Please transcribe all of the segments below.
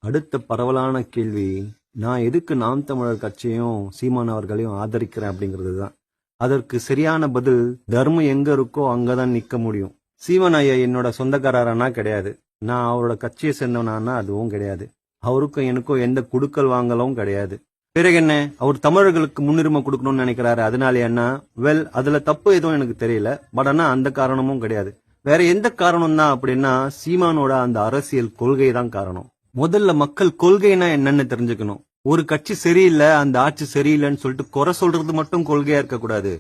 அடுத்த பரவலான கேள்வி, நான் எதுக்கு நாம் தமிழர் கட்சியும் சீமான் அவர்களையும் ஆதரிக்கிறேன் அப்படிங்கிறது தான். அதற்கு சரியான பதில், தர்மம் எங்க இருக்கோ அங்கதான் நிக்க முடியும். சீமான் ஐயா என்னோட சொந்தக்காரனா கிடையாது. நான் அவரோட கட்சியை சேர்ந்தவனானா அதுவும் கிடையாது. அவருக்கும் எனக்கும் எந்த குடுக்கல் வாங்கலும் கிடையாது. பிறகு என்ன, அவர் தமிழர்களுக்கு முன்னுரிமை கொடுக்கணும்னு நினைக்கிறாரு, அதனால என்ன? வெல், அதுல தப்பு எதுவும் எனக்கு தெரியல. பட் ஆனா அந்த காரணமும் கிடையாது. வேற எந்த காரணம் தான் அப்படின்னா, சீமானோட அந்த அரசியல் கொள்கை தான் காரணம். முதல்ல மக்கள் கொள்கைனா என்னன்னு தெரிஞ்சுக்கணும். ஒரு கட்சி சரியில்லை, அந்த ஆட்சி சரியில்லைன்னு சொல்லிட்டு குறை சொல்றது மட்டும் கொள்கையா இருக்க கூடாது.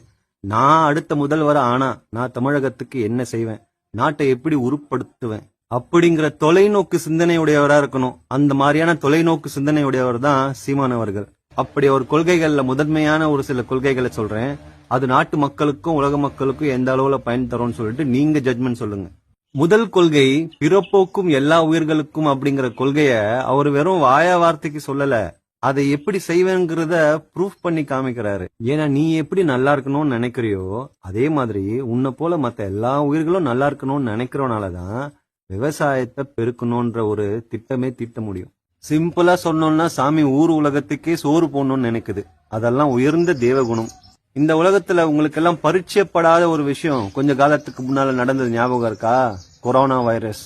நான் அடுத்த முதல்வர் ஆனா நான் தமிழகத்துக்கு என்ன செய்வேன், நாட்டை எப்படி உருப்படுத்துவேன் அப்படிங்கிற தொலைநோக்கு சிந்தனையுடையவரா இருக்கணும். அந்த மாதிரியான தொலைநோக்கு சிந்தனையுடையவர் தான் சீமான் அவர்கள். அப்படி ஒரு கொள்கைகள்ல முதன்மையான ஒரு சில கொள்கைகளை சொல்றேன். அது நாட்டு மக்களுக்கும் உலக மக்களுக்கும் எந்த அளவுல பயன் தரும்னு சொல்லிட்டு நீங்க ஜட்மெண்ட் சொல்லுங்க. முதல் கொள்கை, பிறப்போக்கும் எல்லா உயிர்களுக்கும் அப்படிங்கிற கொள்கைய அவர் வெறும் வாயா வார்த்தைக்கு சொல்லல, அதை எப்படி செய்வேங்கிறத ப்ரூஃப் பண்ணி காமிக்கிறாரு. ஏன்னா நீ எப்படி நல்லா இருக்கணும்னு நினைக்கிறியோ அதே மாதிரி உன்னை போல மத்த எல்லா உயிர்களும் நல்லா இருக்கணும்னு நினைக்கிறோனாலதான் விவசாயத்தை பெருக்கணும்ன்ற ஒரு திட்டமே தீட்ட முடியும். சிம்பிளா சொன்னோம்னா, சாமி ஊர் உலகத்துக்கே சோறு போடணும்னு நினைக்குது. அதெல்லாம் உயர்ந்த தேவகுணம். இந்த உலகத்துல உங்களுக்கு எல்லாம் பரிச்சயப்படாத ஒரு விஷயம் கொஞ்ச காலத்துக்கு முன்னால நடந்தது ஞாபகம் இருக்கா? Corona virus.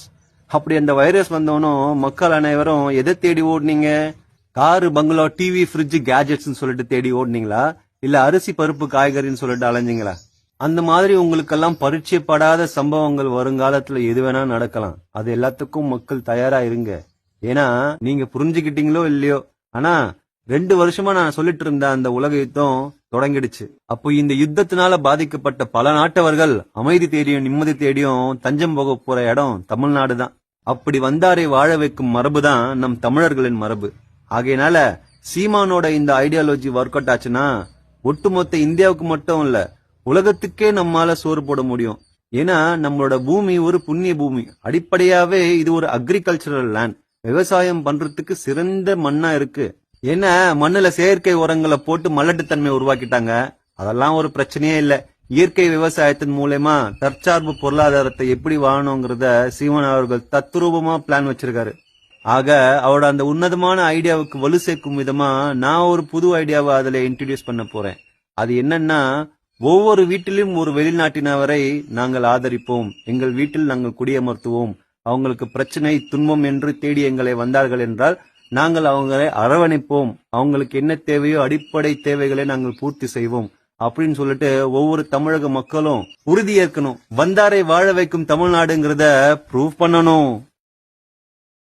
அப்படி அந்த வைரஸ் வந்தவனும் மக்கள் அனைவரும் எதை தேடி ஓடுனீங்க? காரு, பங்களா, டிவி, ஃப்ரிட்ஜ், கேஜெட்ஸ் சொல்லிட்டு தேடி ஓடுனீங்களா, இல்ல அரிசி பருப்பு காய்கறின்னு சொல்லிட்டு அலைஞ்சிங்களா? அந்த மாதிரி உங்களுக்கெல்லாம் பரிச்சயப்படாத சம்பவங்கள் வருங்காலத்துல எது வேணா நடக்கலாம். அது எல்லாத்துக்கும் மக்கள் தயாரா இருங்க. ஏன்னா நீங்க புரிஞ்சுக்கிட்டீங்களோ இல்லையோ, ஆனா 2 வருஷமா நான் சொல்லிட்டு இருந்த அந்த உலக யுத்தம் தொடங்கிடுச்சு. அப்போ இந்த யுத்தத்தினால பாதிக்கப்பட்ட பல நாட்டவர்கள் அமைதி தேடியும் நிம்மதி தேடியும் தஞ்சம் போக போற இடம் தமிழ்நாடு தான். அப்படி வந்தாரை வாழ வைக்கும் மரபு தான் நம் தமிழர்களின் மரபு. ஆகையினால சீமானோட இந்த ஐடியாலஜி ஒர்க் அவுட் ஆச்சுன்னா ஒட்டுமொத்த இந்தியாவுக்கு மட்டும் இல்ல, உலகத்துக்கே நம்மால சோறு போட முடியும். ஏன்னா நம்மளோட பூமி ஒரு புண்ணிய பூமி. அடிப்படையாவே இது ஒரு அக்ரிகல்ச்சரல் லேண்ட். விவசாயம் பண்றதுக்கு சிறந்த மண்ணா இருக்கு. ஏன்னா மண்ணுல செயற்கை உரங்களை போட்டு மலட்டுத்தன்மை உருவாக்கிட்டாங்க. அதெல்லாம் ஒரு பிரச்சனையே இல்ல. இயற்கை விவசாயத்தின் மூலமா தற்சார்பு பொருளாதாரத்தை எப்படி வாழணுங்கிறத சீமான் அவர்கள் தத்ரூபமா பிளான் வச்சிருக்காரு. ஆக அவரோட அந்த உன்னதமான ஐடியாவுக்கு வலு சேர்க்கும் விதமா நான் ஒரு புது ஐடியாவை அதுல இன்ட்ரடியூஸ் பண்ண போறேன். அது என்னன்னா, ஒவ்வொரு வீட்டிலும் ஒரு வெளிநாட்டினவரை நாங்கள் ஆதரிப்போம். எங்கள் வீட்டில் நாங்கள் குடியமர்த்துவோம். அவங்களுக்கு பிரச்சனை துன்பம் என்று தேடி எங்களை வந்தார்கள் என்றால் நாங்கள் அவங்களை அரவணைப்போம். அவங்களுக்கு என்ன தேவையோ அடிப்படை தேவைகளை நாங்கள் பூர்த்தி செய்வோம் அப்படின்னு சொல்லிட்டு ஒவ்வொரு தமிழக மக்களும் உறுதியேற்கணும். வந்தாரை வாழ வைக்கும் தமிழ்நாடுங்கிறத ப்ரூவ் பண்ணணும்.